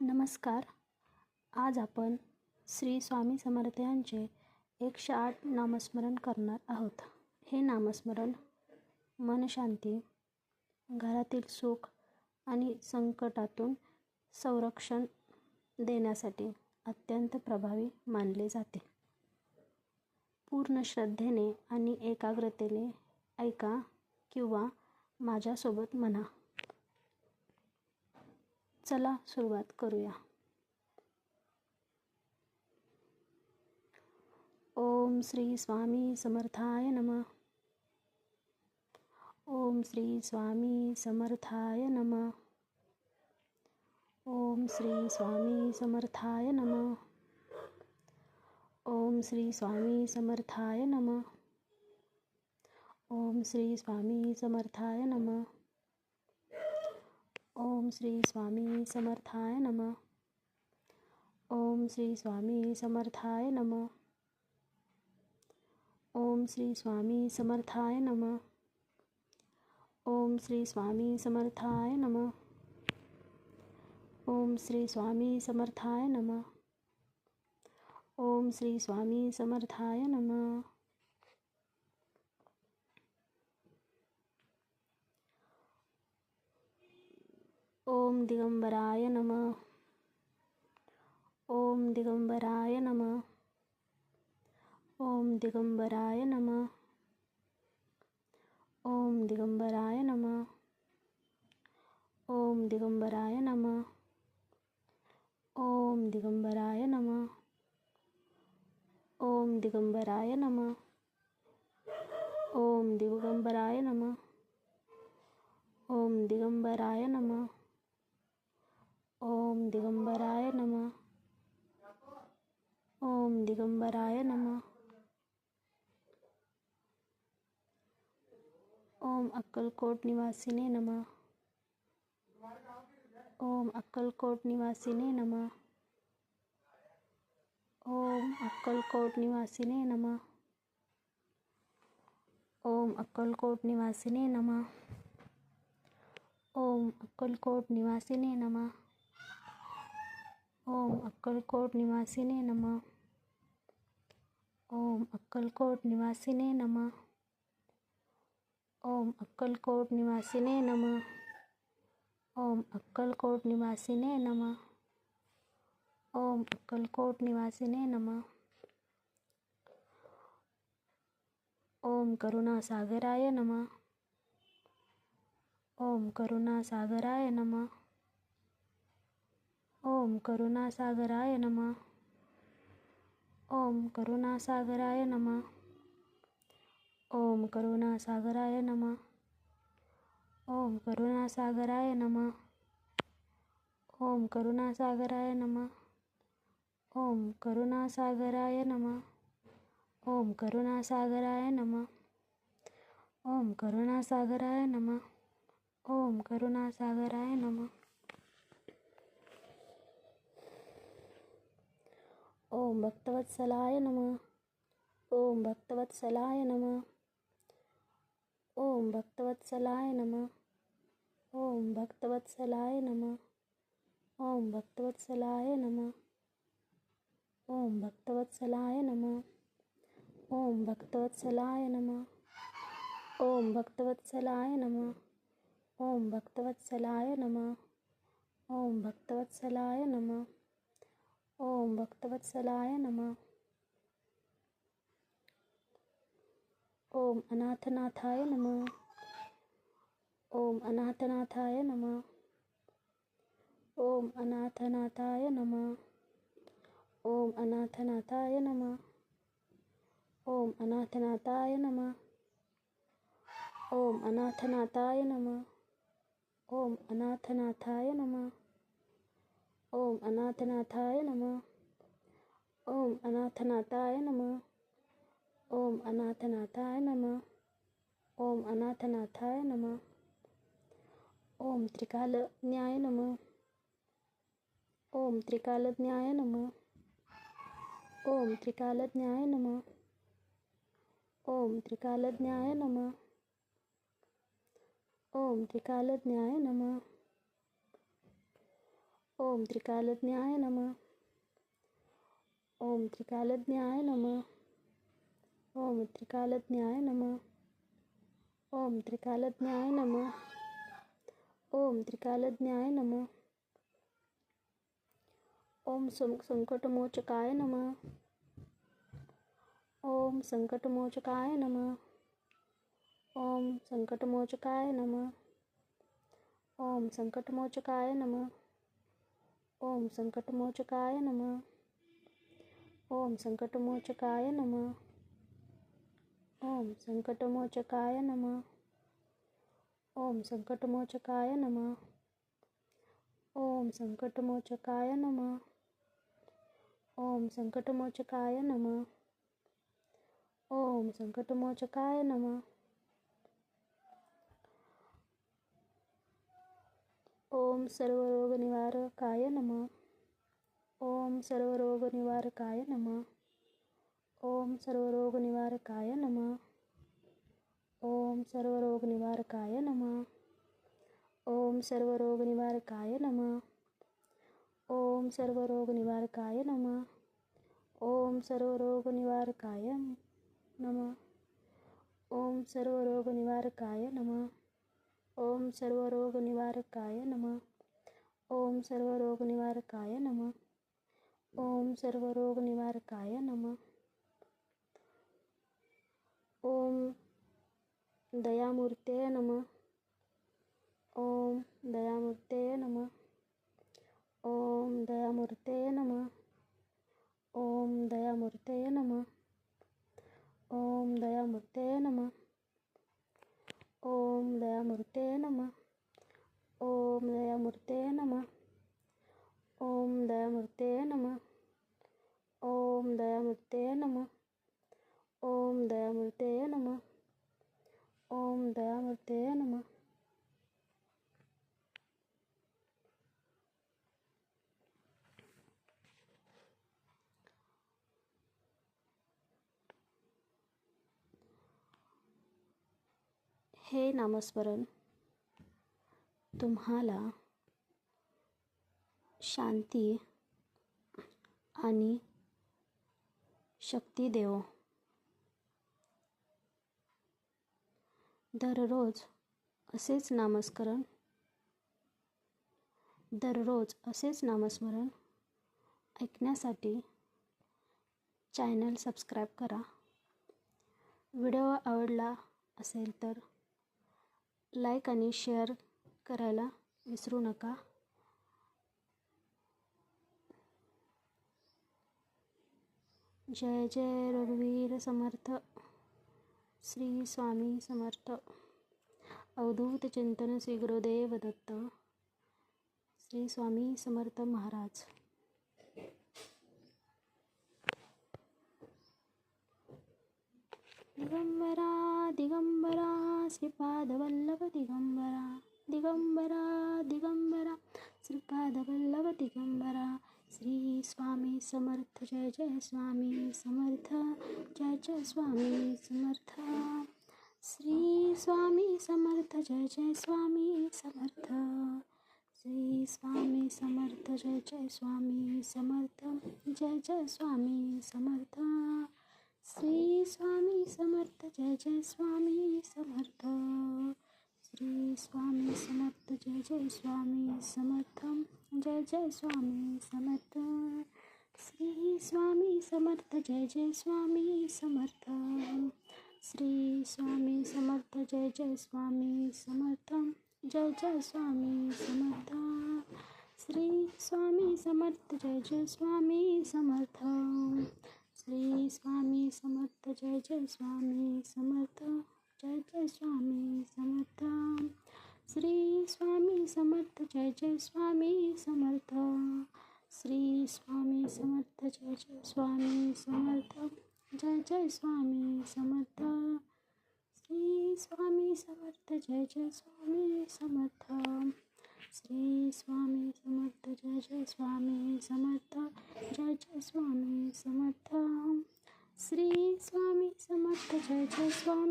नमस्कार. आज आपण श्री स्वामी समर्थ यांचे 108 नामस्मरण करणार आहोत. हे नामस्मरण मनशांती, घरातील सुख आणि संकटातून संरक्षण देण्यासाठी अत्यंत प्रभावी मानले जाते. पूर्ण श्रद्धेने आणि एकाग्रतेने ऐका किंवा माझ्यासोबत म्हणा. चला सुरुवात करूया. ओम श्री स्वामी समर्थाय नमः. ओम श्री स्वामी समर्थाय नमः. ओम श्री स्वामी समर्थाय नमः. ओम श्री स्वामी समर्थाय नमः. ओम श्री स्वामी समर्थाय नमः. ओम श्री स्वामी समर्थाय नमः. ओम श्री स्वामी समर्थाय नमः. ओम श्री स्वामी समर्थाय नमः. ओम श्री स्वामी समर्थाय नमः. ओम श्री स्वामी समर्थाय नमः. ओम श्री स्वामी समर्थाय नमः. ओम दिगंबराय नमः. ओम दिगंबराय नमः. ओम दिगंबराय नमः. ओम दिगंबराय नमः. ओम दिगंबराय नमः. ओम दिगंबराय नमः. ओम दिगंबराय नमः. ओम दिगंबराय नमः. ओम दिगंबराय नमः. ओम दिगंबराय नमः. ओम दिगंबराय नमः. ओम अक्कलकोट निवासिने नमः. ओम अक्कलकोट निवासिने नमः. ओम अक्कलकोट निवासिने नमः. ओम अक्कलकोट निवासिने नमः. ओम अक्कलकोट निवासिने नमः. ओम अक्कलकोट निवासिने नमः. ओम अक्कलकोट निवासिने नमः. ओम अक्कलकोट निवासिने नमः. ओम अक्कलकोट निवासिने नमः. ओम अक्कलकोट निवासिने नमः. ओम करुणासागराय नमः. ओम करुणासागराय नमः. ओम करुणासागराय नमः. ओम करुणासागराय नमः. ओम करुणासागराय नमः. ओम करुणासागराय नमः. ओम करुणासागराय नमः. ओम करुणासागराय नमः. ओम करुणासागराय नमः. ओम करुणासागराय नमः. ओम करुणासागराय नमः. ओम भक्तवत्सलाय नमः. ओम भक्तवत्सलाय नमः. ओम भक्तवत्सलाय नमः. ओम भक्तवत्सलाय नमः. ओम भक्तवत्सलाय नमः. ओम भक्तवत्सलाय नमः. ओम भक्तवत्सलाय नमः. ओम भक्तवत्सलाय नमः. ओम भक्तवत्सलाय नमः. ओम भक्तवत्सलाय नमः. ओम भक्तवत्सलाय नमः. ओम अनाथनाथाय नमः. ओम अनाथनाथाय नमः. ओम अनाथनाथाय नमः. ओम अनाथनाथाय नमः. ओम अनाथनाथाय नमः. ओम अनाथनाथाय नमः. ओम अनाथनाथाय नमः. ओम अनाथनाथाय नमः. ओम अनाथनाथाय नमः. ओम अनाथनाथाय नमः. ओम अनाथनाथाय नमः. ओम त्रिकालज्ञाय नमः. ओम त्रिकालज्ञाय नमः. ओम त्रिकालज्ञाय नमः. ओम त्रिकालज्ञाय नमः. ओम त्रिकालज्ञाय नमः. ओम त्रिकालज्ञाय नमः। ओम त्रिकालज्ञाय नमः। ओम त्रिकालज्ञाय नमः। ओम त्रिकालज्ञाय नमः। ओम त्रिकालज्ञाय नमः। ओम संकटमोचकाय नमः। ओम संकटमोचकाय नमः। ओम संकटमोचकाय नमः। ओम संकटमोचकाय नमः। ओम संकटमोचकाय नमः। ओम संकटमोचकाय नमः। ओम संकटमोचकाय नमः। ओम संकटमोचकाय नमः। ओम संकटमोचकाय नमः। ओम संकटमोचकाय नमः। ओम संकटमोचकाय नमः। ओम सर्वरोगनिवारकाय नमः। ओम सर्वरोगनिवारकाय नमः। ओम सर्वरोगनिवारकाय नमः। ओम सर्वरोगनिवारकाय नमः। ओम सर्वरोगनिवारकाय नमः। ओम सर्वरोगनिवारकाय नमः। ओम सर्वरोगनिवारकाय नमः। ओम सर्वरोगनिवारकाय नमः। ओम सर्वरोगनिवारकाय नमः। ओम सर्वरोगनिवारकाय नमः। ओम सर्वरोगनिवारकाय नमः। ओम दयामूर्तये नमः। ओम दयामूर्तये नमः। ओम दयामूर्तये नमः। ओम दयामूर्तये नमः। ओम दयामूर्तये नमः। ओम दयामूर्तये नमः। ओम दयामूर्तये नमः। ओम दयामूर्तये नमः। ओम दयामूर्तये नमः। ओम दयामूर्तये नमः। ओम दयामूर्तये नमः। हे नामस्मरण तुम्हाला शांती आणि शक्ती देवो. दररोज असेच नामस्मरण ऐकण्यासाठी चॅनल सबस्क्राईब करा. व्हिडिओ आवडला असेल तर लाईक आणि शेअर करायला विसरू नका. जय जय रघुवीर समर्थ. श्री स्वामी समर्थ. अवधूत चिंतन श्री गुरुदेव दत्त. श्री स्वामी समर्थ महाराज. दिगंबरा दिगंबरा श्रीपादवल्लभ दिगंबरा. दिगंबरा दिगंबरा श्रीपादवल्लभ दिगंबरा. श्री स्वामी समर्थ. जय जय स्वामी समर्थ. जय जय स्वामी समर्थ. श्री स्वामी समर्थ. जय जय स्वामी समर्थ. श्री स्वामी समर्थ. जय जय स्वामी समर्थ. जय जय स्वामी समर्थ. श्री स्वामी समर्थ. जय जय स्वामी समर्थ. श्री स्वामी समर्थ. जय जय स्वामी समर्थ. जय जय स्वामी समर्थ. श्री स्वामी समर्थ. जय जय स्वामी समर्थ. श्री स्वामी समर्थ. जय जय स्वामी समर्थ. जय जय स्वामी समर्थ. श्री स्वामी समर्थ. जय जय स्वामी समर्थ. श्री स्वामी समर्थ. जय जय स्वामी समर्थ. जय जय स्वामी समर्थ. श्री स्वामी समर्थ. जय जय स्वामी समर्थ. श्री स्वामी समर्थ. जय जय स्वामी समर्थ. जय जय स्वामी समर्थ. श्री स्वामी समर्थ. जय जय स्वामी समर्थ. श्री स्वामी समर्थ. जय जय स्वामी समर्थ. जय जय स्वामी समर्थ. श्री स्वामी समर्थ. जय जय स्वामी